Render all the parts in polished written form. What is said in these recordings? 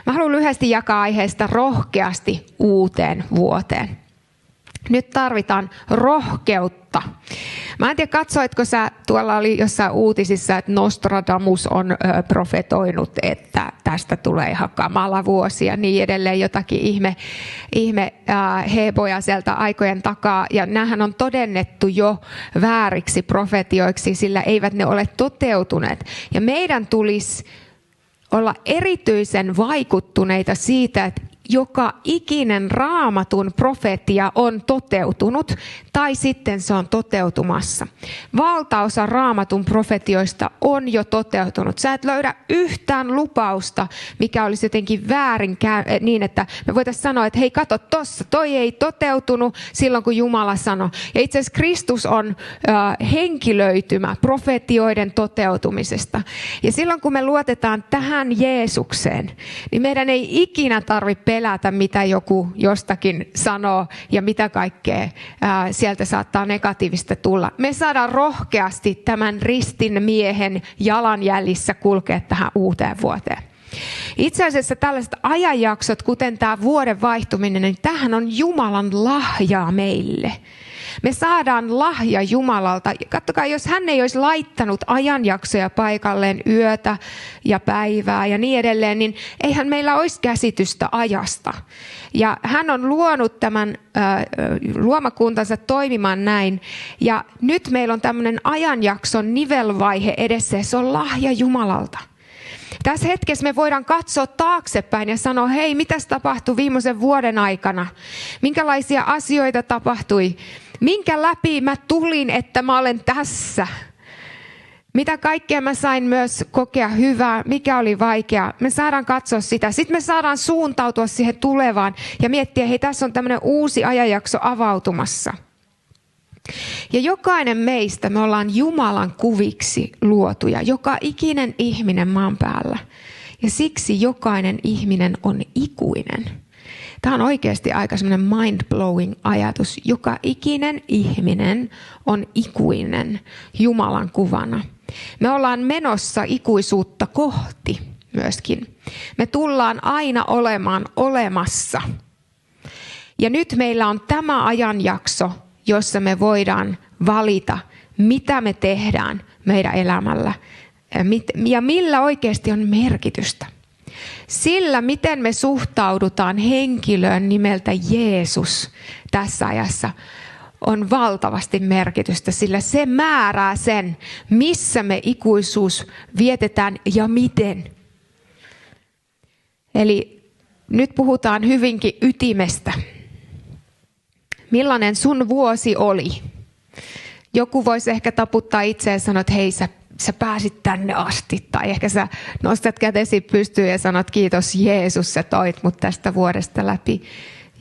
Mä haluan lyhyesti jakaa aiheesta rohkeasti uuteen vuoteen. Nyt tarvitaan rohkeutta. Mä en tiedä, katsoitko sä, tuolla oli jossain uutisissa, että Nostradamus on profetoinut, että tästä tulee ihan kamala vuosi ja niin edelleen, jotakin ihme heboja sieltä aikojen takaa. Ja näähän on todennettu jo vääriksi profetioiksi, sillä eivät ne ole toteutuneet. Ja meidän tulisi olla erityisen vaikuttuneita siitä, että joka ikinen Raamatun profetia on toteutunut tai sitten se on toteutumassa. Valtaosa Raamatun profetioista on jo toteutunut. Sä et löydä yhtään lupausta, mikä olisi jotenkin väärin niin, että me voitaisiin sanoa, että hei kato tossa, toi ei toteutunut silloin kun Jumala sanoi. Ja itse asiassa Kristus on henkilöitymä profetioiden toteutumisesta. Ja silloin kun me luotetaan tähän Jeesukseen, niin meidän ei ikinä tarvitse pelätä, mitä joku jostakin sanoo ja mitä kaikkea sieltä saattaa negatiivista tulla. Me saadaan rohkeasti tämän ristin miehen jalanjäljissä kulkea tähän uuteen vuoteen. Itse asiassa tällaiset ajanjaksot, kuten tämä vuoden vaihtuminen, niin tämähän on Jumalan lahjaa meille. Me saadaan lahja Jumalalta. Katsokaa, jos hän ei olisi laittanut ajanjaksoja paikalleen yötä ja päivää ja niin edelleen, niin eihän meillä olisi käsitystä ajasta. Ja hän on luonut tämän luomakuntansa toimimaan näin. Ja nyt meillä on tämmöinen ajanjakson nivelvaihe edessä ja se on lahja Jumalalta. Tässä hetkessä me voidaan katsoa taaksepäin ja sanoa, hei, mitäs tapahtui viimeisen vuoden aikana? Minkälaisia asioita tapahtui? Minkä läpi mä tulin, että mä olen tässä? Mitä kaikkea mä sain myös kokea hyvää? Mikä oli vaikea? Me saadaan katsoa sitä. Sitten me saadaan suuntautua siihen tulevaan ja miettiä, hei, tässä on tämmöinen uusi ajanjakso avautumassa. Ja jokainen meistä, me ollaan Jumalan kuviksi luotuja. Joka ikinen ihminen maan päällä. Ja siksi jokainen ihminen on ikuinen. Tämä on oikeasti aika semmoinen mind-blowing ajatus. Joka ikinen ihminen on ikuinen Jumalan kuvana. Me ollaan menossa ikuisuutta kohti myöskin. Me tullaan aina olemaan olemassa. Ja nyt meillä on tämä ajanjakso, jossa me voidaan valita, mitä me tehdään meidän elämällä ja millä oikeasti on merkitystä. Sillä, miten me suhtaudutaan henkilöön nimeltä Jeesus tässä ajassa, on valtavasti merkitystä, sillä se määrää sen, missä me ikuisuus vietetään ja miten. Eli nyt puhutaan hyvinkin ytimestä. Millainen sun vuosi oli? Joku voisi ehkä taputtaa itseään ja sanoa, että hei, sä pääsit tänne asti. Tai ehkä sä nostat kätesi pystyyn ja sanot, kiitos Jeesus, sä toit mut tästä vuodesta läpi.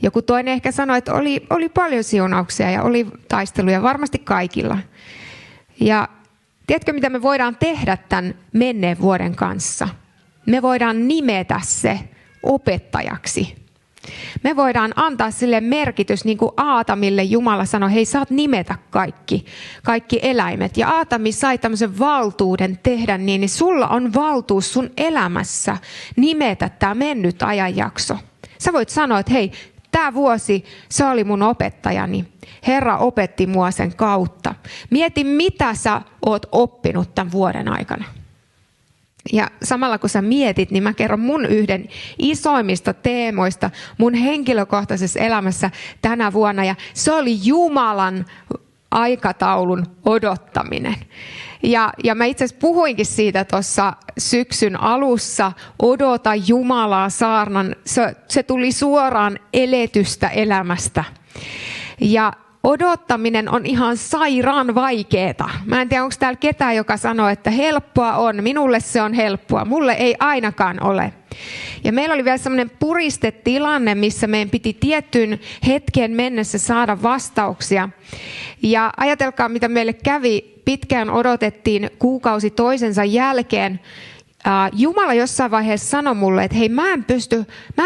Joku toinen ehkä sanoi, että oli paljon siunauksia ja oli taisteluja varmasti kaikilla. Ja tiedätkö, mitä me voidaan tehdä tämän menneen vuoden kanssa? Me voidaan nimetä se opettajaksi. Me voidaan antaa sille merkitys, niin kuin Aatamille Jumala sanoi, hei, saat nimetä kaikki eläimet. Ja Aatami sai tämmöisen valtuuden tehdä niin sulla on valtuus sun elämässä nimetä tämä mennyt ajanjakso. Sä voit sanoa, että hei, tämä vuosi, se oli mun opettajani. Herra opetti mua sen kautta. Mieti, mitä sä oot oppinut tämän vuoden aikana. Ja samalla kun sä mietit, niin mä kerron mun yhden isoimmista teemoista mun henkilökohtaisessa elämässä tänä vuonna. Ja se oli Jumalan aikataulun odottaminen. Ja mä itse asiassa puhuinkin siitä tuossa syksyn alussa, odota Jumalaa saarnan. Se tuli suoraan eletystä elämästä. Ja odottaminen on ihan sairaan vaikeeta. Mä en tiedä, onko täällä ketään, joka sanoo, että helppoa on. Minulle se on helppoa. Mulle ei ainakaan ole. Ja meillä oli vielä semmoinen puristetilanne, missä meidän piti tiettyyn hetkeen mennessä saada vastauksia. Ja ajatelkaa, mitä meille kävi. Pitkään odotettiin kuukausi toisensa jälkeen. Jumala jossain vaiheessa sanoi mulle, että hei, mä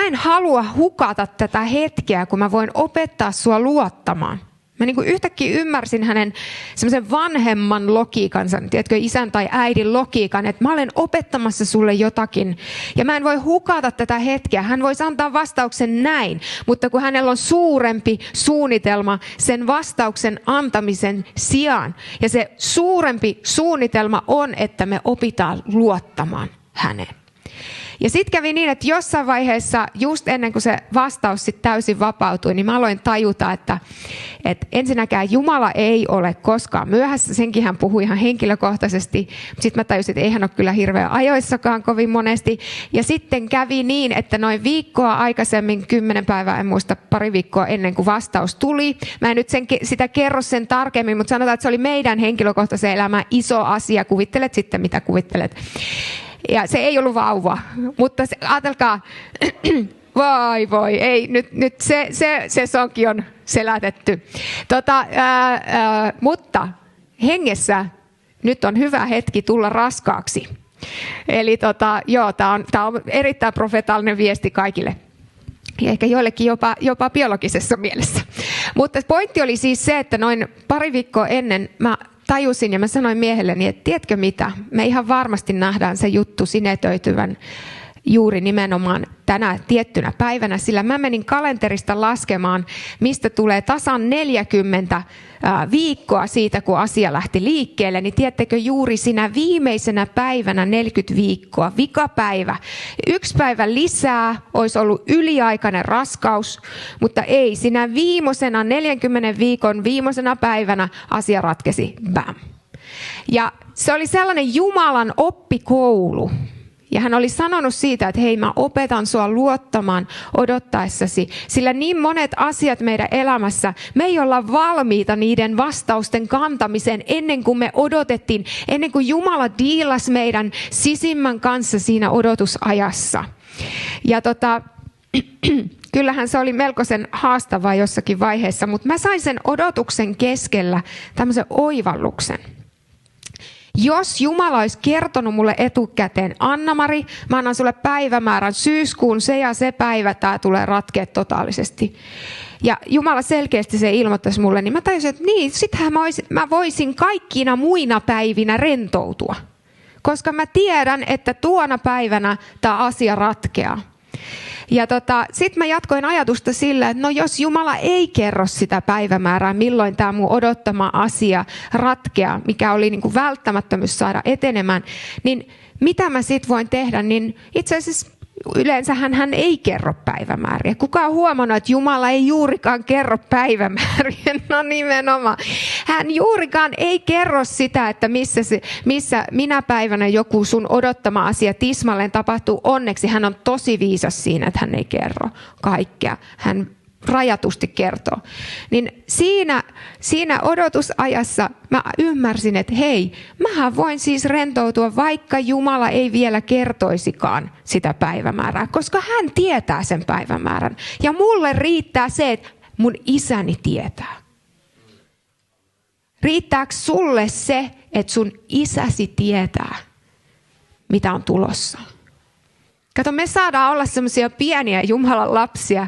en halua hukata tätä hetkeä, kun mä voin opettaa sua luottamaan. Mä niin kuin yhtäkkiä ymmärsin hänen semmoisen vanhemman logiikansa, tiedätkö, isän tai äidin logiikan, että mä olen opettamassa sulle jotakin ja mä en voi hukata tätä hetkeä. Hän voisi antaa vastauksen näin, mutta kun hänellä on suurempi suunnitelma sen vastauksen antamisen sijaan. Ja se suurempi suunnitelma on, että me opitaan luottamaan häneen. Ja sitten kävi niin, että jossain vaiheessa, just ennen kuin se vastaus sit täysin vapautui, niin mä aloin tajuta, että ensinnäkään Jumala ei ole koskaan myöhässä. Senkin hän puhui ihan henkilökohtaisesti. Sitten mä tajusin, että ei hän ole kyllä hirveän ajoissakaan kovin monesti. Ja sitten kävi niin, että noin viikkoa aikaisemmin, 10 päivää, en muista, pari viikkoa ennen kuin vastaus tuli. Mä en nyt sitä kerro sen tarkemmin, mutta sanotaan, että se oli meidän henkilökohtaisen elämän iso asia. Kuvittelet sitten, mitä kuvittelet. Ja se ei ollut vauva, mutta ajatelkaa, voi, ei, nyt se sonki on selätetty. Mutta hengessä nyt on hyvä hetki tulla raskaaksi. Eli tämä on erittäin profeetallinen viesti kaikille. Ja ehkä joillekin jopa biologisessa mielessä. Mutta pointti oli siis se, että noin pari viikkoa ennen mä tajusin ja mä sanoin miehelleni, että tiedätkö mitä, me ihan varmasti nähdään se juttu sinetöityvän juuri nimenomaan tänä tiettynä päivänä, sillä mä menin kalenterista laskemaan, mistä tulee tasan 40 viikkoa siitä, kun asia lähti liikkeelle, niin tiedättekö juuri siinä viimeisenä päivänä 40 viikkoa, vikapäivä. 1 päivä lisää olisi ollut yliaikainen raskaus, mutta ei, siinä viimeisenä 40 viikon viimeisenä päivänä asia ratkesi, bam. Ja se oli sellainen Jumalan oppikoulu. Ja hän oli sanonut siitä, että hei, mä opetan sua luottamaan odottaessasi. Sillä niin monet asiat meidän elämässä, me ei olla valmiita niiden vastausten kantamiseen ennen kuin me odotettiin, ennen kuin Jumala diilasi meidän sisimmän kanssa siinä odotusajassa. Ja kyllähän se oli melkoisen haastavaa jossakin vaiheessa, mutta mä sain sen odotuksen keskellä tämmöisen oivalluksen. Jos Jumala olisi kertonut mulle etukäteen, Anna-Mari, mä annan sulle päivämäärän syyskuun se ja se päivä, tää tulee ratkea totaalisesti. Ja Jumala selkeästi se ilmoittaisi mulle, niin mä tajusin, että niin, sittenhän mä voisin kaikkina muina päivinä rentoutua. Koska mä tiedän, että tuona päivänä tämä asia ratkeaa. Ja sitten mä jatkoin ajatusta sillä, että no jos Jumala ei kerro sitä päivämäärää, milloin tämä mun odottama asia ratkeaa, mikä oli niin kuin välttämättömyys saada etenemään, niin mitä mä sitten voin tehdä, niin itse asiassa yleensähän hän ei kerro päivämääriä. Kuka on huomannut, että Jumala ei juurikaan kerro päivämääriä? No nimenomaan. Hän juurikaan ei kerro sitä, että missä minä päivänä joku sun odottama asia tismalleen tapahtuu. Onneksi hän on tosi viisas siinä, että hän ei kerro kaikkea. Hän rajatusti kertoo. Niin siinä odotusajassa mä ymmärsin, että hei, mähän voin siis rentoutua, vaikka Jumala ei vielä kertoisikaan sitä päivämäärää, koska hän tietää sen päivämäärän. Ja mulle riittää se, että mun isäni tietää. Riittääkö sulle se, että sun isäsi tietää, mitä on tulossa? Kato, me saadaan olla semmoisia pieniä Jumalan lapsia,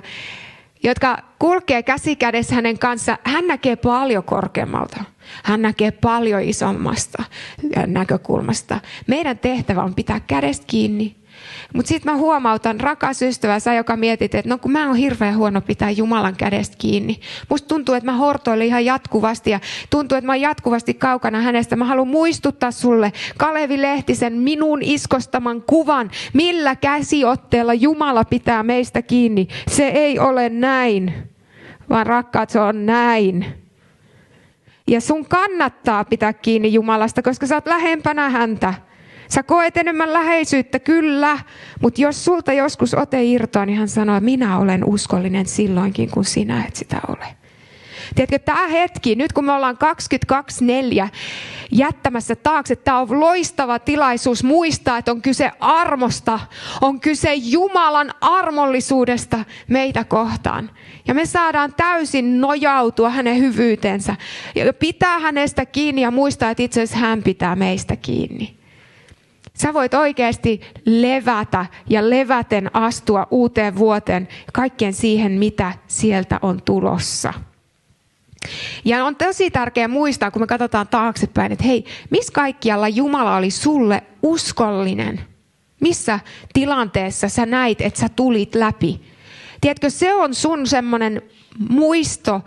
jotka kulkee käsi kädessä hänen kanssa. Hän näkee paljon korkeammalta. Hän näkee paljon isommasta näkökulmasta. Meidän tehtävä on pitää kädestä kiinni. Mutta sitten mä huomautan, rakas ystävä, sä joka mietit, että no kun mä oon hirveän huono pitää Jumalan kädestä kiinni. Musta tuntuu, että mä hortoilen ihan jatkuvasti ja tuntuu, että mä oon jatkuvasti kaukana hänestä. Mä haluan muistuttaa sulle Kalevi Lehtisen minun iskostaman kuvan, millä käsiotteella Jumala pitää meistä kiinni. Se ei ole näin, vaan rakkaat, se on näin. Ja sun kannattaa pitää kiinni Jumalasta, koska sä oot lähempänä häntä. Sä koet enemmän läheisyyttä, kyllä, mutta jos sulta joskus ote irtoaa, niin hän sanoo, että minä olen uskollinen silloinkin, kun sinä et sitä ole. Tiedätkö, tämä hetki, nyt kun me ollaan 22.4 jättämässä taakse, tämä on loistava tilaisuus muistaa, että on kyse armosta, on kyse Jumalan armollisuudesta meitä kohtaan. Ja me saadaan täysin nojautua hänen hyvyytensä ja pitää hänestä kiinni ja muistaa, että itse asiassa hän pitää meistä kiinni. Sä voit oikeasti levätä ja leväten astua uuteen vuoteen kaikkeen siihen, mitä sieltä on tulossa. Ja on tosi tärkeää muistaa, kun me katsotaan taaksepäin, että hei, missä kaikkialla Jumala oli sulle uskollinen? Missä tilanteessa sä näit, että sä tulit läpi? Tiedätkö, se on sun semmoinen muisto,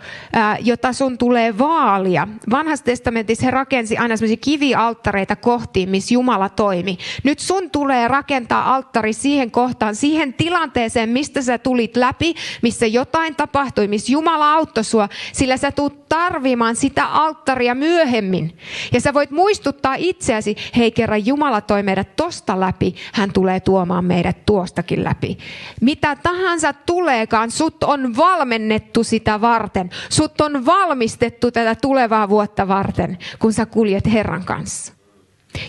jota sun tulee vaalia. Vanhassa testamentissa he rakensi aina semmoisia kivialttareita kohtiin, missä Jumala toimi. Nyt sun tulee rakentaa alttari siihen kohtaan, siihen tilanteeseen, mistä sä tulit läpi, missä jotain tapahtui, missä Jumala auttoi sua, sillä sä tulet tarvimaan sitä alttaria myöhemmin. Ja sä voit muistuttaa itseäsi, hei kerran Jumala toi meidät tosta läpi, hän tulee tuomaan meidät tuostakin läpi. Mitä tahansa tuleekaan, sut on valmennettu sitä varten. Sut on valmistettu tätä tulevaa vuotta varten, kun sä kuljet Herran kanssa.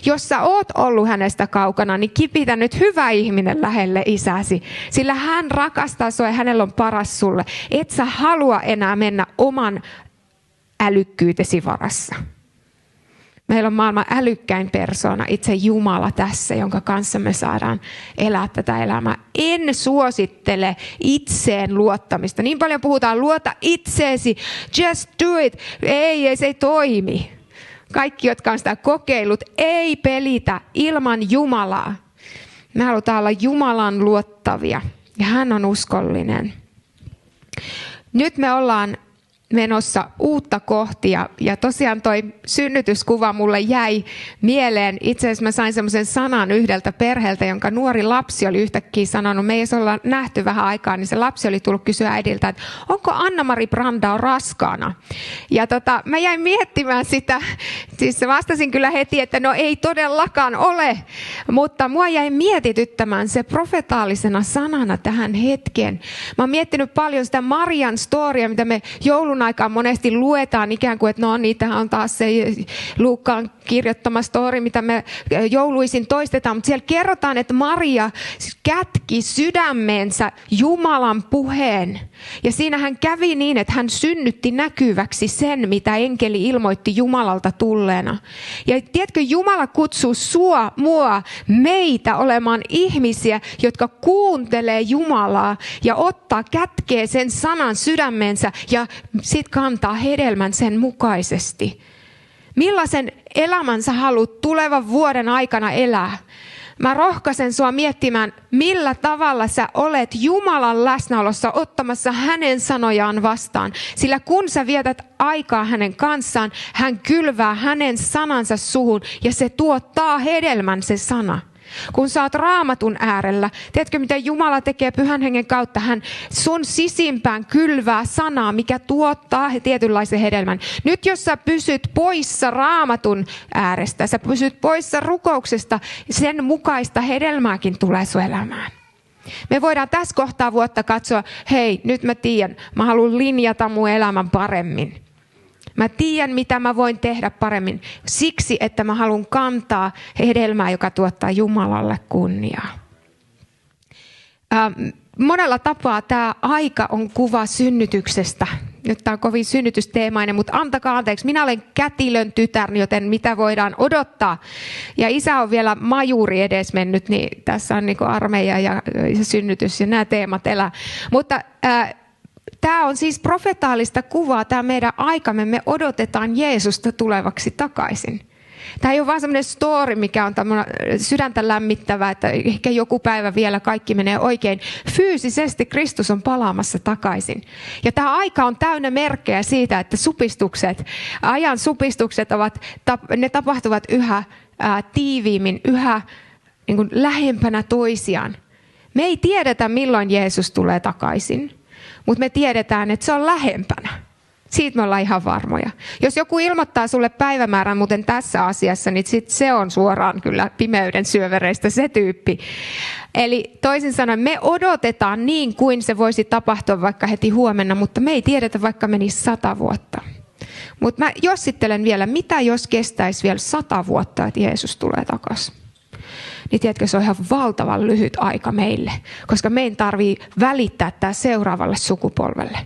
Jos sä oot ollut hänestä kaukana, niin kipitä nyt hyvä ihminen lähelle isäsi, sillä hän rakastaa sua ja hänellä on paras sulle. Et sä halua enää mennä oman älykkyytesi varassa. Meillä on maailman älykkäin persoona, itse Jumala tässä, jonka kanssa me saadaan elää tätä elämää. En suosittele itseen luottamista. Niin paljon puhutaan, luota itseesi, just do it. Ei, se ei toimi. Kaikki, jotka on sitä kokeillut, ei pelitä ilman Jumalaa. Me halutaan olla Jumalan luottavia ja hän on uskollinen. Nyt me ollaan menossa uutta kohtia ja tosiaan toi synnytyskuva mulle jäi mieleen. Itse asiassa mä sain semmoisen sanan yhdeltä perheeltä, jonka nuori lapsi oli yhtäkkiä sanonut, me ei edes olla nähty vähän aikaa, niin se lapsi oli tullut kysyä äidiltä, että onko Anna-Mari Brandao raskaana? Ja mä jäin miettimään sitä, siis vastasin kyllä heti, että no ei todellakaan ole, mutta mua jäi mietityttämään se profetaalisena sanana tähän hetkeen. Mä oon miettinyt paljon sitä Marian storia, mitä me joulun aikaan monesti luetaan ikään kuin, että no niitähän on taas se Luukkaan kirjoittama story, mitä me jouluisin toistetaan, mutta siellä kerrotaan, että Maria kätki sydämeensä Jumalan puheen. Ja siinä hän kävi niin, että hän synnytti näkyväksi sen, mitä enkeli ilmoitti Jumalalta tulleena. Ja tiedätkö, Jumala kutsuu sua, mua, meitä olemaan ihmisiä, jotka kuuntelee Jumalaa ja kätkee sen sanan sydämeensä ja sit kantaa hedelmän sen mukaisesti. Millaisen elämän sä haluat tulevan vuoden aikana elää? Mä rohkaisen sua miettimään, millä tavalla sä olet Jumalan läsnäolossa ottamassa hänen sanojaan vastaan. Sillä kun sä vietät aikaa hänen kanssaan, hän kylvää hänen sanansa suhun ja se tuottaa hedelmän se sana. Kun sä oot Raamatun äärellä, tiedätkö mitä Jumala tekee Pyhän Hengen kautta? Hän sun sisimpään kylvää sanaa, mikä tuottaa tietynlaisen hedelmän. Nyt jos sä pysyt poissa Raamatun äärestä, sä pysyt poissa rukouksesta, sen mukaista hedelmääkin tulee sun elämään. Me voidaan tässä kohtaa vuotta katsoa, hei nyt mä tiedän, mä haluan linjata mun elämän paremmin. Mä tiedän, mitä mä voin tehdä paremmin siksi, että mä haluan kantaa hedelmää, joka tuottaa Jumalalle kunniaa. Monella tapaa tämä aika on kuva synnytyksestä. Nyt tämä on kovin synnytysteemainen, mutta antakaa anteeksi. Minä olen kätilön tytär, joten mitä voidaan odottaa. Ja isä on vielä majuri edes mennyt, niin tässä on niin armeija ja synnytys ja nämä teemat elää. Mutta tämä on siis profetaalista kuvaa, tämä meidän aikamme, me odotetaan Jeesusta tulevaksi takaisin. Tämä ei ole vaan semmoinen story, mikä on sydäntä lämmittävä, että ehkä joku päivä vielä kaikki menee oikein. Fyysisesti Kristus on palaamassa takaisin. Ja tämä aika on täynnä merkkejä siitä, että ajan supistukset ne tapahtuvat yhä tiiviimmin, yhä niin kuin lähempänä toisiaan. Me ei tiedetä, milloin Jeesus tulee takaisin. Mutta me tiedetään, että se on lähempänä. Siitä me ollaan ihan varmoja. Jos joku ilmoittaa sulle päivämäärän muuten tässä asiassa, niin sit se on suoraan kyllä pimeyden syövereistä se tyyppi. Eli toisin sanoen me odotetaan niin kuin se voisi tapahtua vaikka heti huomenna, mutta me ei tiedetä vaikka menisi 100 vuotta. Mutta mä jossittelen vielä, mitä jos kestäisi vielä 100 vuotta, että Jeesus tulee takaisin. Niin tiedätkö, se on ihan valtavan lyhyt aika meille, koska meidän tarvii välittää tämä seuraavalle sukupolvelle.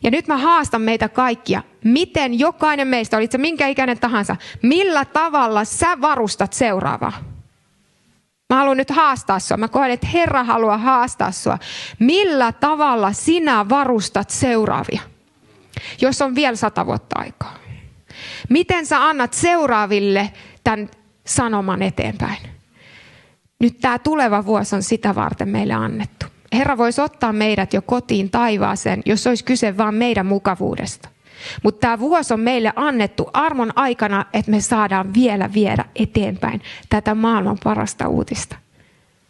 Ja nyt mä haastan meitä kaikkia, miten jokainen meistä, olit se minkä ikäinen tahansa, millä tavalla sä varustat seuraavaa. Mä haluan nyt haastaa sua, mä koen, että Herra haluaa haastaa sua. Millä tavalla sinä varustat seuraavia? jos on vielä 100 vuotta aikaa? Miten sä annat seuraaville tämän sanoman eteenpäin? Nyt tämä tuleva vuosi on sitä varten meille annettu. Herra voisi ottaa meidät jo kotiin taivaaseen, jos olisi kyse vain meidän mukavuudesta. Mutta tämä vuosi on meille annettu armon aikana, että me saadaan vielä viedä eteenpäin tätä maailman parasta uutista.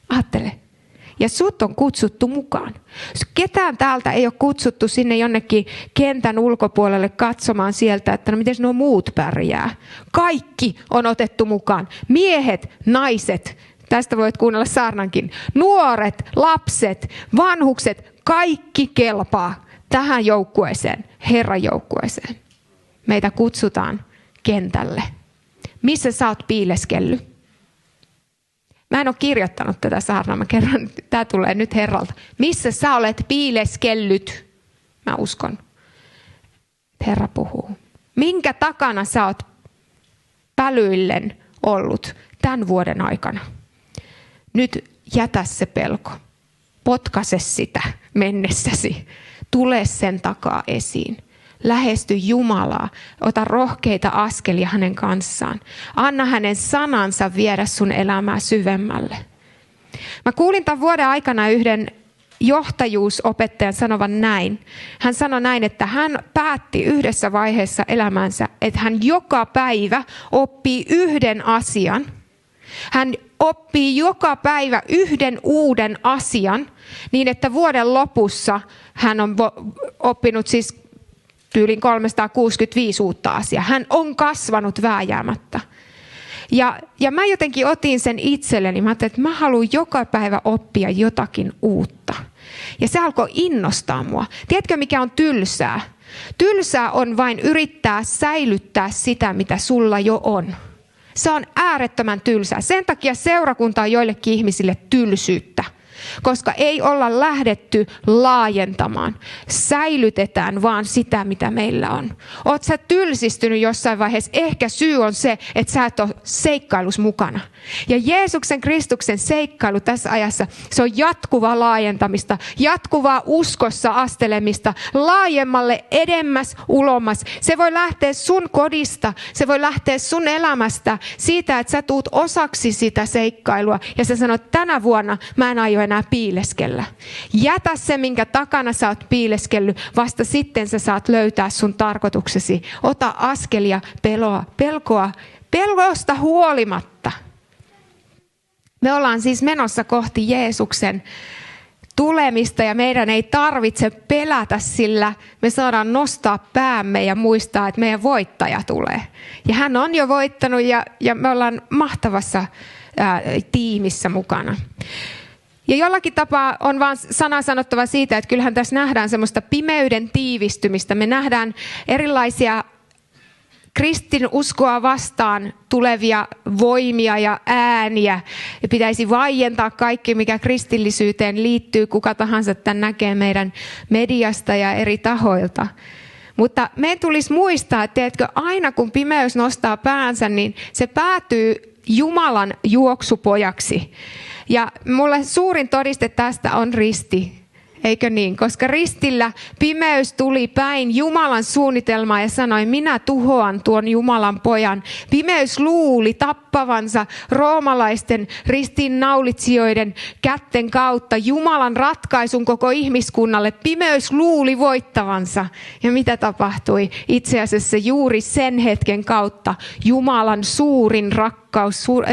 Ajattele. Ja sut on kutsuttu mukaan. Ketään täältä ei ole kutsuttu sinne jonnekin kentän ulkopuolelle katsomaan sieltä, että no miten nuo muut pärjää. Kaikki on otettu mukaan. Miehet, naiset, tästä voit kuunnella saarnankin. Nuoret, lapset, vanhukset, kaikki kelpaa tähän joukkueeseen, Herran joukkueeseen. Meitä kutsutaan kentälle. Missä sä oot piileskellyt? Mä en ole kirjoittanut tätä saarnaa, mä kerron, tää tulee nyt Herralta. Missä sä olet piileskellyt? Mä uskon, että Herra puhuu. Minkä takana sä oot pälyillen ollut tämän vuoden aikana? Nyt jätä se pelko. Potkaise sitä mennessäsi. Tule sen takaa esiin. Lähesty Jumalaa. Ota rohkeita askelia hänen kanssaan. Anna hänen sanansa viedä sun elämää syvemmälle. Mä kuulin tämän vuoden aikana yhden johtajuusopettajan sanovan näin. Hän sanoi näin, että hän päätti yhdessä vaiheessa elämänsä, että hän joka päivä oppii yhden asian. Hän oppii joka päivä yhden uuden asian, niin että vuoden lopussa hän on oppinut siis tyylin 365 uutta asiaa. Hän on kasvanut vääjäämättä. Ja mä jotenkin otin sen itselleni. Mä ajattelin, että mä haluan joka päivä oppia jotakin uutta. Ja se alkoi innostaa mua. Tiedätkö, mikä on tylsää? Tylsää on vain yrittää säilyttää sitä, mitä sulla jo on. Se on äärettömän tylsää. Sen takia seurakunta on joillekin ihmisille tylsyyttä. Koska ei olla lähdetty laajentamaan. Säilytetään vaan sitä, mitä meillä on. Oot sä tylsistynyt jossain vaiheessa? Ehkä syy on se, että sä et ole seikkailus mukana. Ja Jeesuksen Kristuksen seikkailu tässä ajassa, se on jatkuvaa laajentamista, jatkuvaa uskossa astelemista, laajemmalle, edemmäs, ulommas. Se voi lähteä sun kodista, se voi lähteä sun elämästä, siitä, että sä tuut osaksi sitä seikkailua. Ja sä sanot, tänä vuonna mä en aio enää piileskellä. Jätä se, minkä takana sä oot piileskellyt, vasta sitten sä saat löytää sun tarkoituksesi. Ota askelia pelosta huolimatta. Me ollaan siis menossa kohti Jeesuksen tulemista ja meidän ei tarvitse pelätä, sillä me saadaan nostaa päämme ja muistaa, että meidän voittaja tulee. Ja hän on jo voittanut ja me ollaan mahtavassa tiimissä mukana. Ja jollakin tapaa on vaan sana sanottava siitä, että kyllähän tässä nähdään semmoista pimeyden tiivistymistä. Me nähdään erilaisia kristinuskoa vastaan tulevia voimia ja ääniä. Ja pitäisi vaientaa kaikki, mikä kristillisyyteen liittyy. Kuka tahansa tämän näkee meidän mediasta ja eri tahoilta. Mutta meidän tulisi muistaa, että tiedätkö, aina kun pimeys nostaa päänsä, niin se päätyy Jumalan juoksupojaksi. Ja mulle suurin todiste tästä on risti, eikö niin? Koska ristillä pimeys tuli päin Jumalan suunnitelmaa ja sanoi, minä tuhoan tuon Jumalan pojan. Pimeys luuli tappavansa roomalaisten ristiinnaulitsijoiden kätten kautta Jumalan ratkaisun koko ihmiskunnalle. Pimeys luuli voittavansa. Ja mitä tapahtui? Itse asiassa juuri sen hetken kautta Jumalan suurin rakkaus,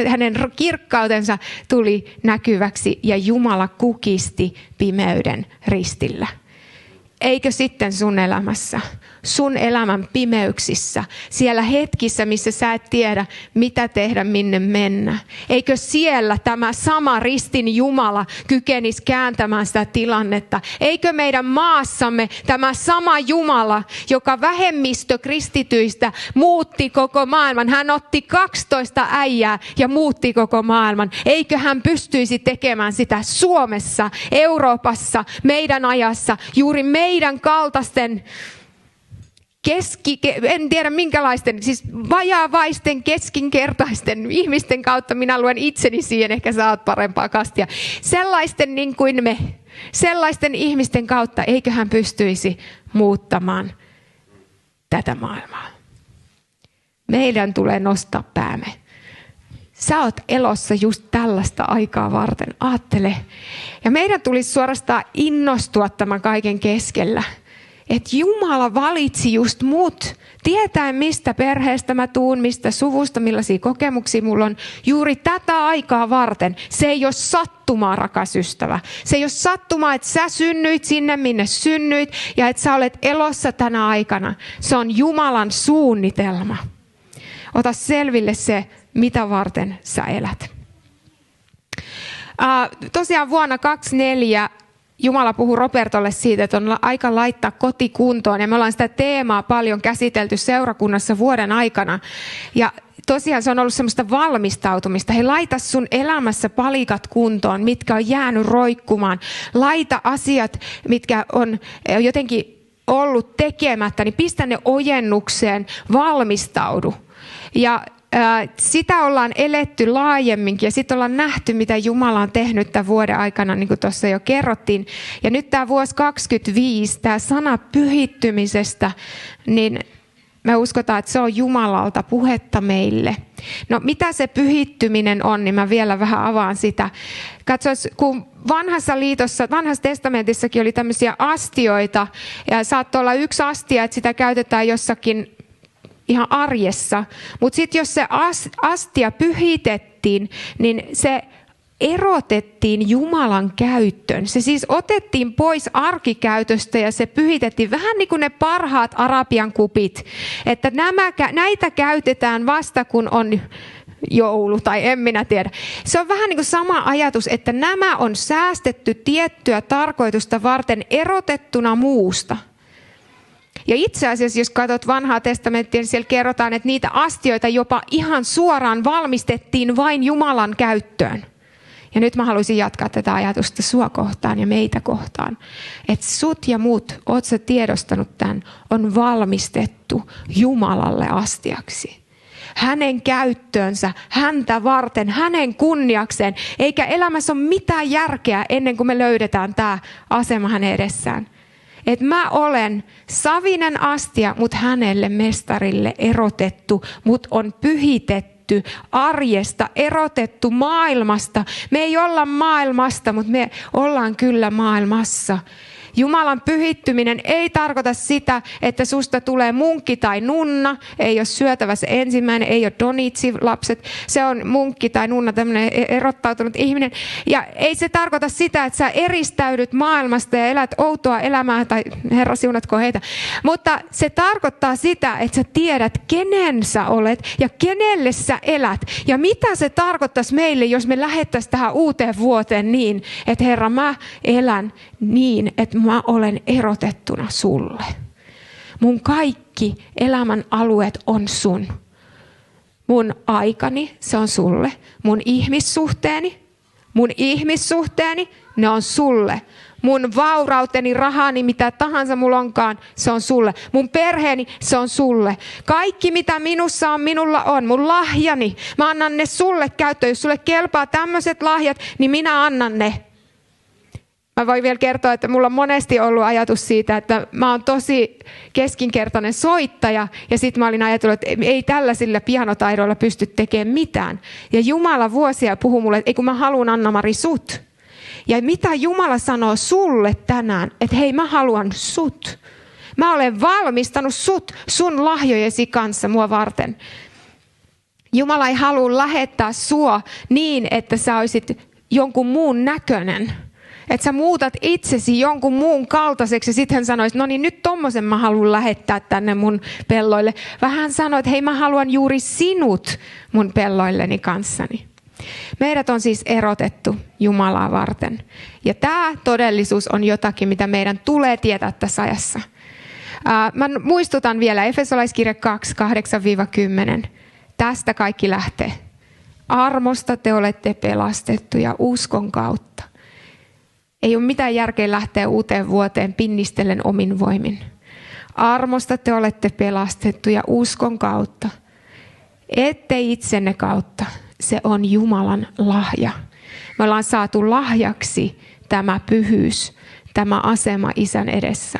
hänen kirkkautensa tuli näkyväksi ja Jumala kukisti pimeyden ristillä. Eikö sitten sun elämässä, sun elämän pimeyksissä, siellä hetkissä, missä sä et tiedä, mitä tehdä, minne mennä. Eikö siellä tämä sama ristin Jumala kykenisi kääntämään sitä tilannetta? Eikö meidän maassamme tämä sama Jumala, joka vähemmistö kristityistä muutti koko maailman. Hän otti 12 äijää ja muutti koko maailman. Eikö hän pystyisi tekemään sitä Suomessa, Euroopassa, meidän ajassa, juuri meidän kaltaisten en tiedä minkälaisten, siis vajaavaisten, keskinkertaisten ihmisten kautta, minä luen itseni siihen, ehkä sä oot parempaa kastia. Sellaisten niin kuin me, sellaisten ihmisten kautta, eikö hän pystyisi muuttamaan tätä maailmaa. Meidän tulee nostaa päämme. Sä oot elossa just tällaista aikaa varten. Aattele. Ja meidän tulisi suorastaan innostua tämän kaiken keskellä. Että Jumala valitsi just mut. Tietäen mistä perheestä mä tuun, mistä suvusta, millaisia kokemuksia mulla on. Juuri tätä aikaa varten. Se ei ole sattumaa, rakas ystävä. Se ei ole sattumaa, että sä synnyit sinne, minne synnyit. Ja että sä olet elossa tänä aikana. Se on Jumalan suunnitelma. Ota selville se, mitä varten sä elät. Tosiaan vuonna 2024 Jumala puhui Robertolle siitä, että on aika laittaa koti kuntoon. Ja me ollaan sitä teemaa paljon käsitelty seurakunnassa vuoden aikana. Ja tosiaan se on ollut semmoista valmistautumista. Hei, laita sun elämässä palikat kuntoon, mitkä on jäänyt roikkumaan. Laita asiat, mitkä on jotenkin ollut tekemättä, niin pistä ne ojennukseen, valmistaudu. Ja sitä ollaan eletty laajemminkin ja sitten ollaan nähty, mitä Jumala on tehnyt tämän vuoden aikana, niin kuin tuossa jo kerrottiin. Ja nyt tämä vuosi 2025, tämä sana pyhittymisestä, niin me uskotaan, että se on Jumalalta puhetta meille. No mitä se pyhittyminen on, niin mä vielä vähän avaan sitä. Katsois, kun vanhassa liitossa, vanhassa testamentissakin oli tämmöisiä astioita, ja saattoi olla yksi astia, että sitä käytetään jossakin ihan arjessa. Mutta sitten jos se astia pyhitettiin, niin se erotettiin Jumalan käyttöön. Se siis otettiin pois arkikäytöstä ja se pyhitettiin vähän niin kuin ne parhaat Arabian kupit. Että näitä käytetään vasta kun on joulu tai en minä tiedä. Se on vähän niin kuin sama ajatus, että nämä on säästetty tiettyä tarkoitusta varten erotettuna muusta. Ja itse asiassa, jos katsot vanhaa testamenttia, niin siellä kerrotaan, että niitä astioita jopa ihan suoraan valmistettiin vain Jumalan käyttöön. Ja nyt mä haluaisin jatkaa tätä ajatusta sua kohtaan ja meitä kohtaan. Että sut ja mut, oot sä tiedostanut tämän, on valmistettu Jumalalle astiaksi. Hänen käyttöönsä, häntä varten, hänen kunniakseen. Eikä elämässä ole mitään järkeä ennen kuin me löydetään tämä asema hänen edessään. Että mä olen savinen astia, mutta hänelle mestarille erotettu, mut on pyhitetty arjesta, erotettu maailmasta. Me ei olla maailmasta, mutta me ollaan kyllä maailmassa. Jumalan pyhittyminen ei tarkoita sitä, että susta tulee munkki tai nunna. Ei ole syötävä se ensimmäinen, ei ole donitsi-lapset. Se on munkki tai nunna, tämmöinen erottautunut ihminen. Ja ei se tarkoita sitä, että sä eristäydyt maailmasta ja elät outoa elämää, tai Herra siunatko heitä. Mutta se tarkoittaa sitä, että sä tiedät, kenen sä olet ja kenelle sä elät. Ja mitä se tarkoittaisi meille, jos me lähettäisiin tähän uuteen vuoteen niin, että Herra, mä elän niin, että mä olen erotettuna sulle. Mun kaikki elämän alueet on sun. Mun aikani, se on sulle. Mun ihmissuhteeni, ne on sulle. Mun vaurauteni, rahani, mitä tahansa mulla onkaan, se on sulle. Mun perheeni, se on sulle. Kaikki mitä minussa on, minulla on. Mun lahjani, mä annan ne sulle käyttöön. Jos sulle kelpaa tämmöiset lahjat, niin minä annan ne. Mä voin vielä kertoa, että mulla on monesti ollut ajatus siitä, että mä oon tosi keskinkertainen soittaja. Ja sit mä olin ajatellut, että ei tällaisilla pianotaidoilla pysty tekemään mitään. Ja Jumala vuosia puhui mulle, että ei kun mä haluan Anna-Mari sut. Ja mitä Jumala sanoo sulle tänään, että hei mä haluan sut. Mä olen valmistanut sut sun lahjojesi kanssa mua varten. Jumala ei halua lähettää sua niin, että sä olisit jonkun muun näköinen. Että sä muutat itsesi jonkun muun kaltaiseksi ja sitten hän sanoisi, no niin nyt tommosen mä haluan lähettää tänne mun pelloille. Vähän sanoi, että hei mä haluan juuri sinut mun pelloilleni kanssani. Meidät on siis erotettu Jumalaa varten. Ja tämä todellisuus on jotakin, mitä meidän tulee tietää tässä ajassa. Mä muistutan vielä Efesolaiskirja 2, 8-10. Tästä kaikki lähtee. Armosta te olette pelastettuja uskon kautta. Ei ole mitään järkeä lähteä uuteen vuoteen pinnistellen omin voimin. Armosta te olette pelastettuja uskon kautta. Ettei itsenne kautta. Se on Jumalan lahja. Me ollaan saatu lahjaksi tämä pyhyys, tämä asema Isän edessä.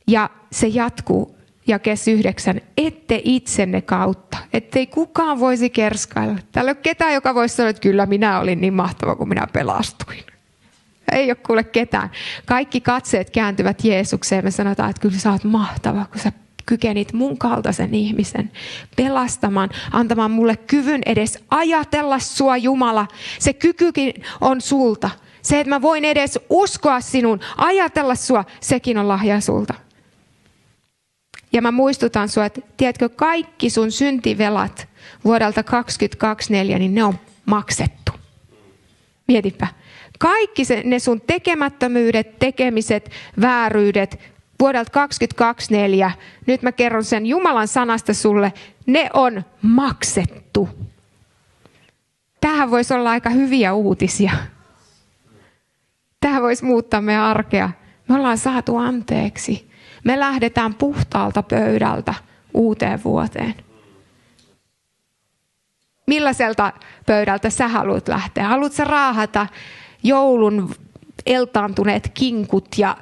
Ja se jatkuu. Jake 9, ette itsenne kautta, ettei kukaan voisi kerskailla. Täällä ei ole ketään, joka voisi sanoa, että kyllä minä olin niin mahtava, kun minä pelastuin. Ei ole kuule ketään. Kaikki katseet kääntyvät Jeesukseen. Me sanotaan, että kyllä sä oot mahtava, kun sä kykenit mun kaltaisen ihmisen pelastamaan, antamaan mulle kyvyn edes ajatella sua, Jumala. Se kykykin on sulta. Se, että mä voin edes uskoa sinun, ajatella sua, sekin on lahja sulta. Ja mä muistutan sua, että tiedätkö, kaikki sun syntivelat vuodelta 2024, niin ne on maksettu. Mietipä. Kaikki ne sun tekemättömyydet, tekemiset, vääryydet vuodelta 2024, nyt mä kerron sen Jumalan sanasta sulle, ne on maksettu. Tämähän voisi olla aika hyviä uutisia. Tämä voisi muuttaa meidän arkea. Me ollaan saatu anteeksi. Me lähdetään puhtaalta pöydältä uuteen vuoteen. Millaiselta pöydältä sä haluat lähteä? Haluatko sä raahata joulun eltaantuneet kinkut ja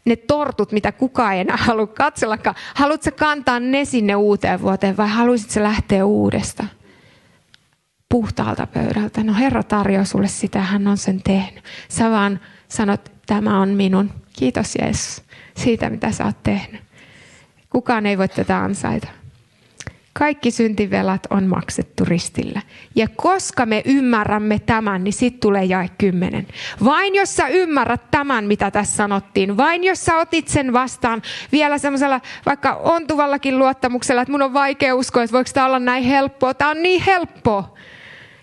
ne tortut, mitä kukaan ei enää halua katsellakaan? Haluatko sä kantaa ne sinne uuteen vuoteen vai haluaisit sä lähteä uudesta? Puhtaalta pöydältä. No Herra tarjoaa sulle sitä, hän on sen tehnyt. Sä vaan sanot, tämä on minun. Kiitos Jeesus siitä, mitä sä oot tehnyt. Kukaan ei voi tätä ansaita. Kaikki syntivelat on maksettu ristillä. Ja koska me ymmärrämme tämän, niin sitten tulee jae 10. Vain jos sä ymmärrät tämän, mitä tässä sanottiin, vain jos sä otit sen vastaan vielä semmoisella vaikka ontuvallakin luottamuksella, että mun on vaikea uskoa, että voiko tämä olla näin helppoa. Tämä on niin helppoa.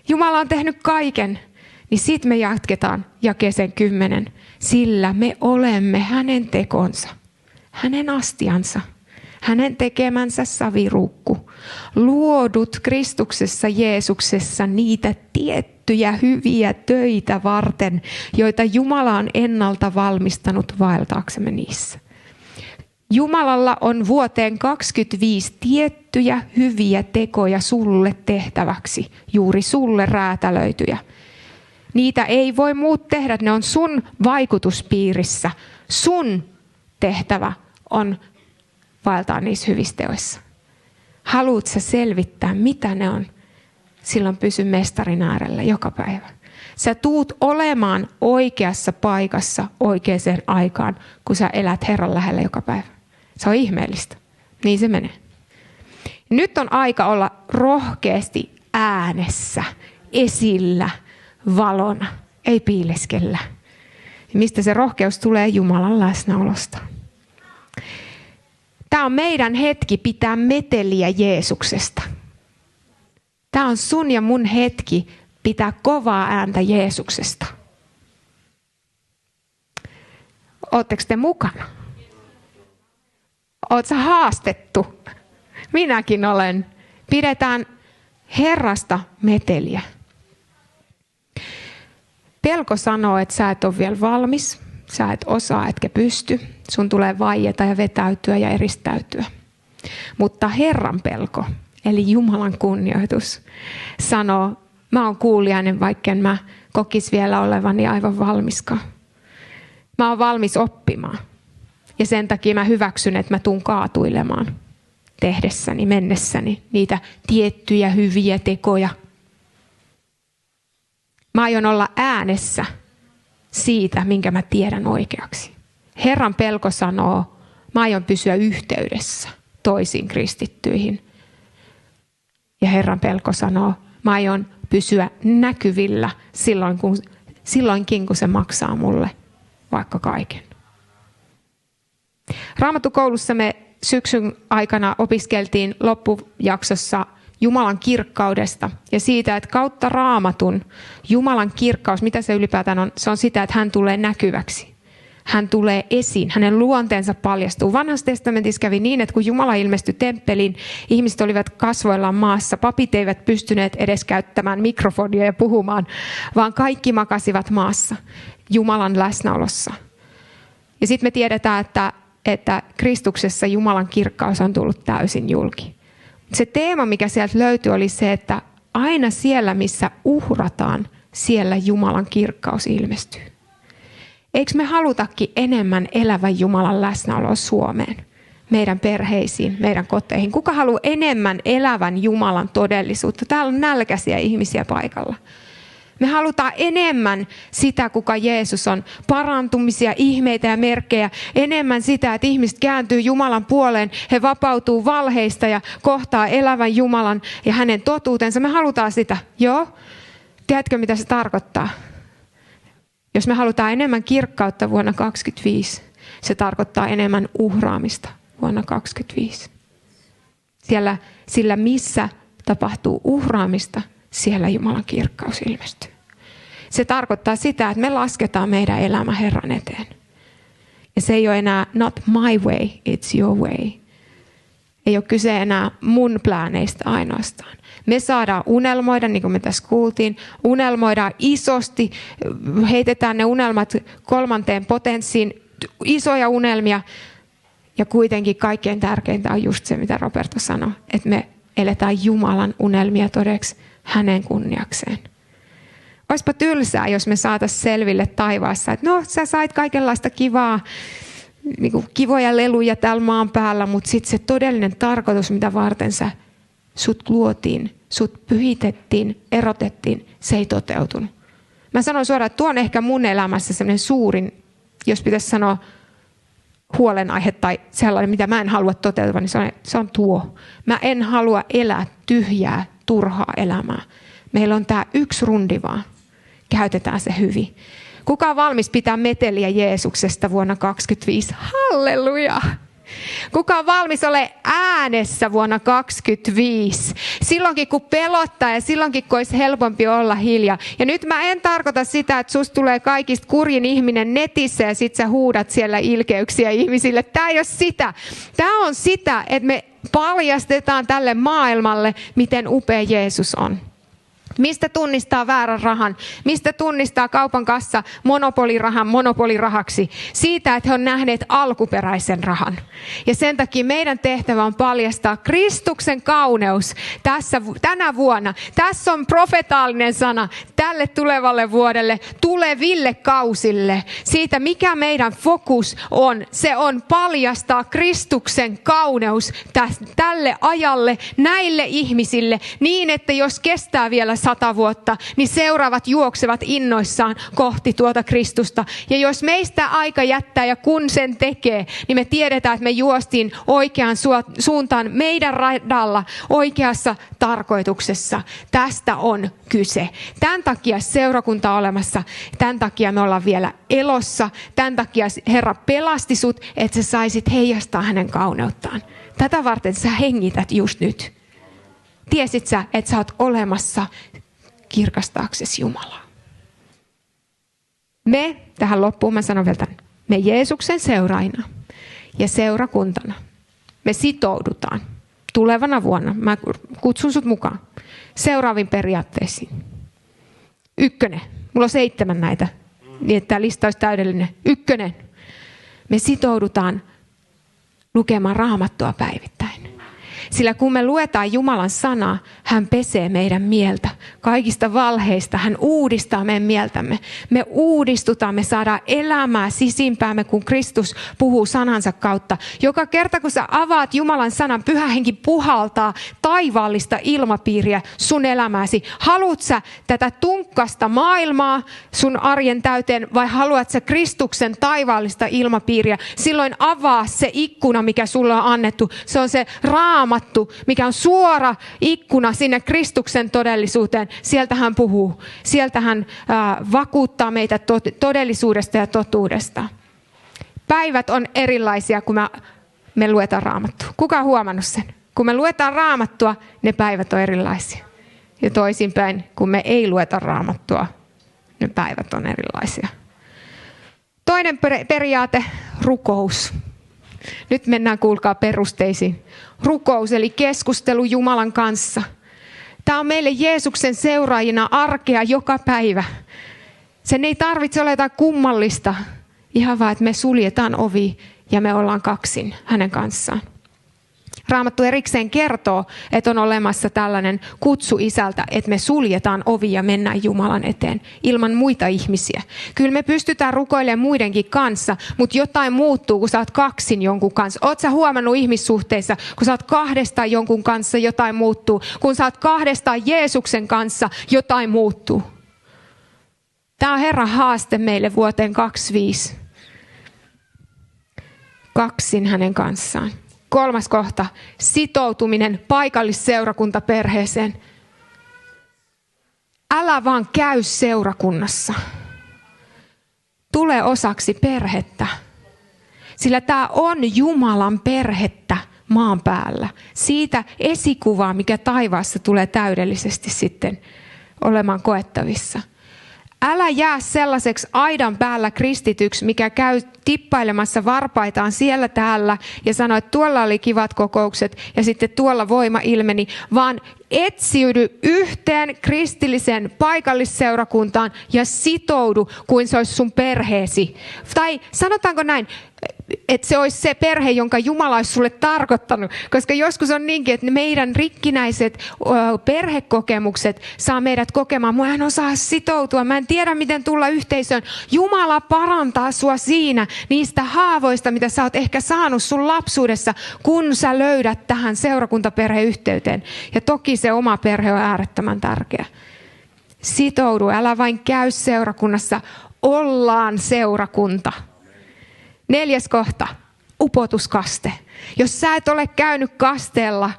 Jumala on tehnyt kaiken. Niin sitten me jatketaan jakeeseen 10. Sillä me olemme hänen tekonsa, hänen astiansa, hänen tekemänsä saviruukku, luodut Kristuksessa Jeesuksessa niitä tiettyjä hyviä töitä varten, joita Jumala on ennalta valmistanut vaeltaaksemme niissä. Jumalalla on vuoteen 2025 tiettyjä hyviä tekoja sulle tehtäväksi, juuri sulle räätälöityjä. Niitä ei voi muut tehdä, ne on sun vaikutuspiirissä. Sun tehtävä on vaeltaa niissä hyvissä teoissa. Haluatko sä selvittää, mitä ne on? Silloin pysy mestarin äärellä joka päivä. Sä tuut olemaan oikeassa paikassa oikeaan aikaan, kun sä elät Herran lähellä joka päivä. Se on ihmeellistä. Niin se menee. Nyt on aika olla rohkeasti äänessä, esillä, valona, ei piileskellä. Mistä se rohkeus tulee? Jumalan läsnäolosta. Tämä on meidän hetki pitää meteliä Jeesuksesta. Tämä on sun ja mun hetki pitää kovaa ääntä Jeesuksesta. Ootteko te mukana? Ootko sä haastettu? Minäkin olen. Pidetään Herrasta meteliä. Pelko sanoo, että sä et ole vielä valmis, sä et osaa, etkä pysty. Sun tulee vaieta ja vetäytyä ja eristäytyä. Mutta Herran pelko, eli Jumalan kunnioitus, sanoo, mä oon kuulijainen, vaikken mä kokis vielä olevani aivan valmiskaan. Mä oon valmis oppimaan. Ja sen takia mä hyväksyn, että mä tuun kaatuilemaan tehdessäni, mennessäni niitä tiettyjä hyviä tekoja. Mä aion olla äänessä siitä, minkä mä tiedän oikeaksi. Herran pelko sanoo, mä aion pysyä yhteydessä toisiin kristittyihin. Ja Herran pelko sanoo, mä aion pysyä näkyvillä silloinkin, kun se maksaa mulle vaikka kaiken. Raamattukoulussa me syksyn aikana opiskeltiin loppujaksossa Jumalan kirkkaudesta ja siitä, että kautta Raamatun Jumalan kirkkaus, mitä se ylipäätään on, se on sitä, että hän tulee näkyväksi. Hän tulee esiin, hänen luonteensa paljastuu. Vanhassa testamentissa kävi niin, että kun Jumala ilmestyi temppeliin, ihmiset olivat kasvoillaan maassa. Papit eivät pystyneet edes käyttämään mikrofonia ja puhumaan, vaan kaikki makasivat maassa Jumalan läsnäolossa. Ja sitten me tiedetään, että Kristuksessa Jumalan kirkkaus on tullut täysin julki. Se teema, mikä sieltä löytyi, oli se, että aina siellä, missä uhrataan, siellä Jumalan kirkkaus ilmestyy. Eikö me halutakin enemmän elävän Jumalan läsnäoloa Suomeen? meidän perheisiin, meidän koteihin? Kuka haluaa enemmän elävän Jumalan todellisuutta? Täällä on nälkäisiä ihmisiä paikalla. Me halutaan enemmän sitä, kuka Jeesus on. Parantumisia, ihmeitä ja merkkejä. Enemmän sitä, että ihmiset kääntyy Jumalan puoleen. He vapautuu valheista ja kohtaa elävän Jumalan ja hänen totuutensa. Me halutaan sitä. Joo. Tiedätkö, mitä se tarkoittaa? Jos me halutaan enemmän kirkkautta vuonna 2025, se tarkoittaa enemmän uhraamista vuonna 2025. Sillä missä tapahtuu uhraamista, siellä Jumalan kirkkaus ilmestyy. Se tarkoittaa sitä, että me lasketaan meidän elämä Herran eteen. Ja se ei ole enää not my way, it's your way. Ei ole kyse enää mun plääneistä ainoastaan. Me saadaan unelmoida, niin kuin me tässä kuultiin. Unelmoidaan isosti, heitetään ne unelmat 3. potenssiin, isoja unelmia. Ja kuitenkin kaikkein tärkeintä on just se, mitä Roberto sanoi, että me eletään Jumalan unelmia todeksi hänen kunniakseen. Olisipa tylsää, jos me saataisiin selville taivaassa, että no, sä sait kaikenlaista kivaa, niin kuin kivoja leluja täällä maan päällä, mutta sitten se todellinen tarkoitus, mitä varten sut luotiin, sut pyhitettiin, erotettiin, se ei toteutunut. Mä sanon suoraan, että tuo on ehkä mun elämässä sellainen suurin, jos pitäisi sanoa huolenaihe tai sellainen, mitä mä en halua toteutua, niin se on tuo. Mä en halua elää tyhjää, turhaa elämää. Meillä on tää yksi rundi vaan. Käytetään se hyvin. Kuka on valmis pitää meteliä Jeesuksesta vuonna 2025? Halleluja! Kuka on valmis ole äänessä vuonna 2025? Silloinkin kun pelottaa ja silloinkin kun olisi helpompi olla hiljaa. Ja nyt mä en tarkoita sitä, että susta tulee kaikista kurjin ihminen netissä ja sit sä huudat siellä ilkeyksiä ihmisille. Tää ei ole sitä. Tää on sitä, että me paljastetaan tälle maailmalle, miten upea Jeesus on. Mistä tunnistaa väärän rahan? Mistä tunnistaa kaupan kassa monopolirahan monopolirahaksi? Siitä, että he on nähneet alkuperäisen rahan. Ja sen takia meidän tehtävä on paljastaa Kristuksen kauneus tänä vuonna. Tässä on profetaalinen sana tälle tulevalle vuodelle, tuleville kausille. Siitä, mikä meidän fokus on. Se on paljastaa Kristuksen kauneus tälle ajalle, näille ihmisille, niin että jos kestää vielä 100 vuotta, niin seuraavat juoksevat innoissaan kohti tuota Kristusta. Ja jos meistä aika jättää ja kun sen tekee, niin me tiedetään, että me juostiin oikeaan suuntaan meidän radalla oikeassa tarkoituksessa. Tästä on kyse. Tämän takia seurakunta on olemassa. Tämän takia me ollaan vielä elossa. Tämän takia Herra pelasti sut, että sä saisit heijastaa hänen kauneuttaan. Tätä varten sä hengität just nyt. Tiesit sä, että sä oot olemassa kirkastaaksesi Jumalaa. Me, tähän loppuun mä sanon vielä tämän, me Jeesuksen seuraajina ja seurakuntana, me sitoudutaan tulevana vuonna, mä kutsun sut mukaan, seuraaviin periaatteisiin. 1, mulla on 7 näitä, niin että tämä lista olisi täydellinen. 1, me sitoudutaan lukemaan Raamattua päivittäin. Sillä kun me luetaan Jumalan sanaa, hän pesee meidän mieltä kaikista valheista. Hän uudistaa meidän mieltämme. Me uudistutaan, me saadaan elämää sisimpäämme, kun Kristus puhuu sanansa kautta. Joka kerta, kun sä avaat Jumalan sanan, Pyhä Henki puhaltaa taivaallista ilmapiiriä sun elämääsi. Haluat sä tätä tunkkasta maailmaa sun arjen täyteen vai haluat sä Kristuksen taivaallista ilmapiiriä? Silloin avaa se ikkuna, mikä sulle on annettu. Se on se Raamattu, mikä on suora ikkuna sinne Kristuksen todellisuuteen. Sieltä hän puhuu. Sieltä hän vakuuttaa meitä todellisuudesta ja totuudesta. Päivät on erilaisia, kun me luetaan Raamattua. Kuka on huomannut sen? Kun me luetaan Raamattua, ne päivät on erilaisia. Ja toisinpäin, kun me ei lueta Raamattua, ne päivät on erilaisia. Toinen periaate, rukous. Nyt mennään, kuulkaa, perusteisiin. Rukous, eli keskustelu Jumalan kanssa. Tämä on meille Jeesuksen seuraajina arkea joka päivä. Sen ei tarvitse olla jotain kummallista. Ihan vaan, että me suljetaan ovi ja me ollaan kaksin hänen kanssaan. Raamattu erikseen kertoo, että on olemassa tällainen kutsu Isältä, että me suljetaan ovi ja mennään Jumalan eteen ilman muita ihmisiä. Kyllä me pystytään rukoilemaan muidenkin kanssa, mutta jotain muuttuu, kun sä oot kaksin jonkun kanssa. Oot sä huomannut ihmissuhteissa, kun sä oot kahdestaan jonkun kanssa, jotain muuttuu. Kun sä oot kahdestaan Jeesuksen kanssa, jotain muuttuu. Tämä on Herran haaste meille vuoteen 2025. Kaksin hänen kanssaan. 3. kohta, sitoutuminen paikallisseurakuntaperheeseen. Älä vaan käy seurakunnassa. Tule osaksi perhettä. Sillä tämä on Jumalan perhettä maan päällä. Siitä esikuvaa, mikä taivaassa tulee täydellisesti sitten olemaan koettavissa. Älä jää sellaiseksi aidan päällä kristityksi, mikä käy tippailemassa varpaitaan siellä täällä ja sanoo, että tuolla oli kivat kokoukset ja sitten tuolla voima ilmeni, vaan etsiydy yhteen kristilliseen paikallisseurakuntaan ja sitoudu kuin se olisi sun perheesi. Tai sanotaanko näin, että se olisi se perhe, jonka Jumala olisi sulle tarkoittanut. Koska joskus on niinkin, että meidän rikkinäiset perhekokemukset saa meidät kokemaan. Mä en osaa sitoutua, mä en tiedä miten tulla yhteisöön. Jumala parantaa sua siinä niistä haavoista, mitä sä oot ehkä saanut sun lapsuudessa, kun sä löydät tähän seurakuntaperheyhteyteen. Ja toki se oma perhe on äärettömän tärkeä. Sitoudu, älä vain käy seurakunnassa, ollaan seurakunta. 4. kohta, upotuskaste. Jos sä et ole käynyt kasteella,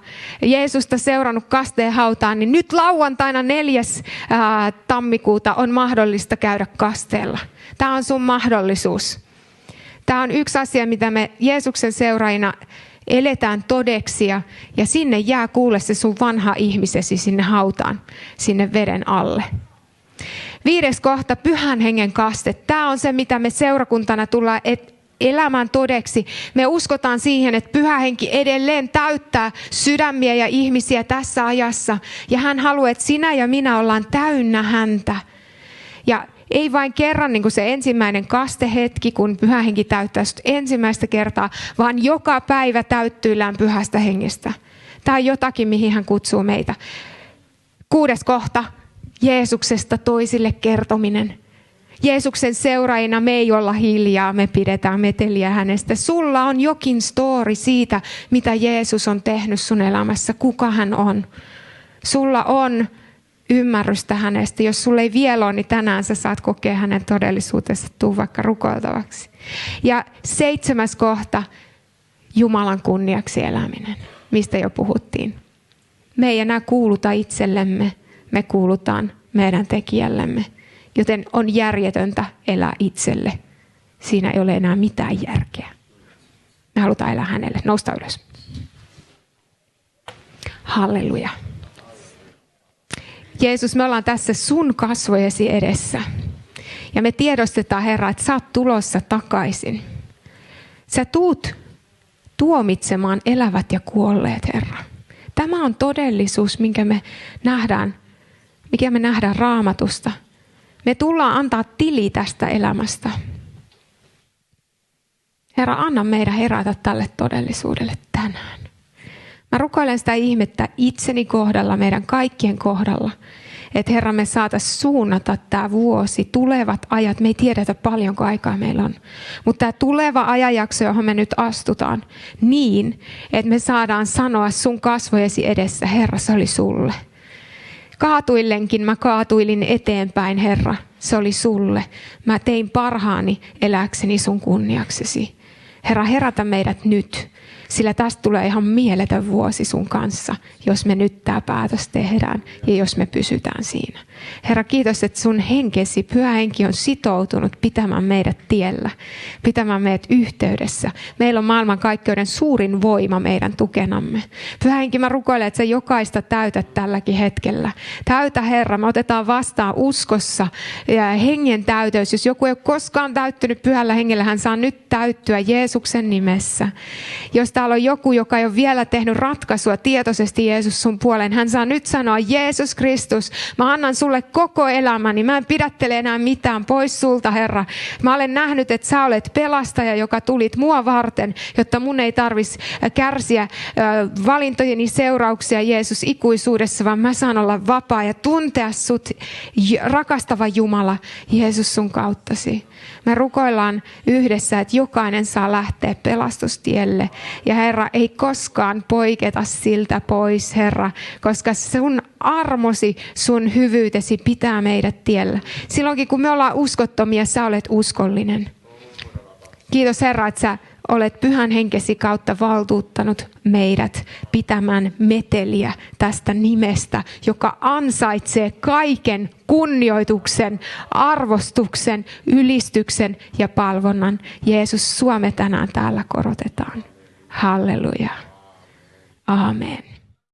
Jeesusta seurannut kasteen hautaan, niin nyt lauantaina 4. tammikuuta on mahdollista käydä kasteella. Tämä on sun mahdollisuus. Tämä on yksi asia, mitä me Jeesuksen seuraajina eletään todeksi ja sinne jää kuule se sun vanha ihmisesi sinne hautaan, sinne veden alle. 5. kohta, Pyhän Hengen kaste. Tämä on se, mitä me seurakuntana tullaan elämään todeksi. Me uskotaan siihen, että Pyhä Henki edelleen täyttää sydämiä ja ihmisiä tässä ajassa. Ja hän haluaa, että sinä ja minä ollaan täynnä häntä. Ja ei vain kerran niin kuin se ensimmäinen kastehetki, kun Pyhä Henki täyttää sut ensimmäistä kertaa, vaan joka päivä täyttyillään Pyhästä Hengestä. Tämä on jotakin, mihin hän kutsuu meitä. 6. kohta, Jeesuksesta toisille kertominen. Jeesuksen seuraajina me ei olla hiljaa, me pidetään meteliä hänestä. Sulla on jokin story siitä, mitä Jeesus on tehnyt sun elämässä, kuka hän on. Sulla on ymmärrystä hänestä. Jos sulla ei vielä ole, niin tänään sä saat kokea hänen todellisuutensa, tuu vaikka rukoiltavaksi. Ja 7. kohta, Jumalan kunniaksi eläminen, mistä jo puhuttiin. Me ei enää kuuluta itsellemme, me kuulutaan meidän tekijällemme. Joten on järjetöntä elää itselle. Siinä ei ole enää mitään järkeä. Me halutaan elää hänelle. Nousta ylös. Halleluja. Jeesus, me ollaan tässä sun kasvojesi edessä. Ja me tiedostetaan, Herra, että sä oot tulossa takaisin. Sä tuut tuomitsemaan elävät ja kuolleet, Herra. Tämä on todellisuus, mikä me nähdään Raamatusta. Me tullaan antaa tili tästä elämästä. Herra, anna meidän herätä tälle todellisuudelle tänään. Mä rukoilen sitä ihmettä itseni kohdalla, meidän kaikkien kohdalla. Että Herra, me saataisiin suunnata tämä vuosi, tulevat ajat. Me ei tiedetä paljonko aikaa meillä on. Mutta tämä tuleva ajanjakso, johon me nyt astutaan, niin, että me saadaan sanoa sun kasvojesi edessä, Herra, se oli sulle. Kaatuillenkin mä kaatuilin eteenpäin, Herra. Se oli sulle. Mä tein parhaani elääkseni sun kunniaksesi. Herra, herätä meidät nyt, sillä tästä tulee ihan mieletön vuosi sun kanssa, jos me nyt tämä päätös tehdään ja jos me pysytään siinä. Herra, kiitos, että sun henkesi, Pyhä Henki on sitoutunut pitämään meidät tiellä, pitämään meidät yhteydessä. Meillä on maailmankaikkeuden suurin voima meidän tukenamme. Pyhä Henki, mä rukoilen, että sä jokaista täytät tälläkin hetkellä. Täytä, Herra, me otetaan vastaan uskossa ja hengen täyteys. Jos joku ei ole koskaan täyttynyt Pyhällä Hengellä, hän saa nyt täyttyä Jeesuksen nimessä. Jos täällä on joku, joka ei ole vielä tehnyt ratkaisua tietoisesti Jeesus sun puoleen, hän saa nyt sanoa, Jeesus Kristus, mä annan sulle koko elämäni. Mä en pidättele enää mitään pois sulta, Herra. Mä olen nähnyt, että sä olet pelastaja, joka tulit mua varten, jotta mun ei tarvitsisi kärsiä valintojeni seurauksia, Jeesus, ikuisuudessa, vaan mä saan olla vapaa ja tuntea sut, rakastava Jumala, Jeesus sun kauttasi. Me rukoillaan yhdessä, että jokainen saa lähteä pelastustielle. Ja Herra, ei koskaan poiketa siltä pois, Herra, koska sun armosi, sun hyvyytesi pitää meidät tiellä. Silloinkin, kun me ollaan uskottomia, sä olet uskollinen. Kiitos, Herra, että sä olet Pyhän Henkesi kautta valtuuttanut meidät pitämään meteliä tästä nimestä, joka ansaitsee kaiken kunnioituksen, arvostuksen, ylistyksen ja palvonnan. Jeesus, sua me tänään täällä korotetaan. Halleluja. Aamen.